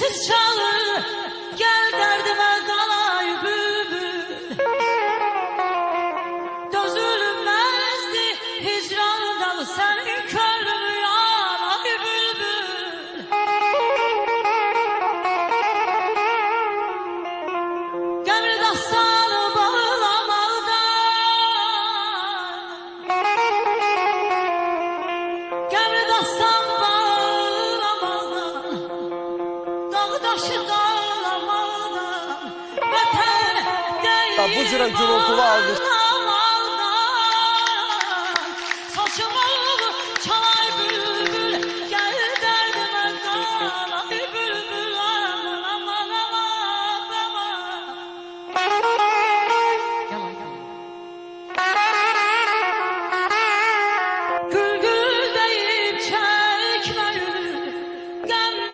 Sessiz çalır gel derdime dalay bülbül. Dözülmezdi hicrandan senin körlüğü yanay bülbül. Gemri dastanı bağlamada, gemri dastan bağlamada, dağ taşı dağlamada, vətən Bu cürə gürültülü alqış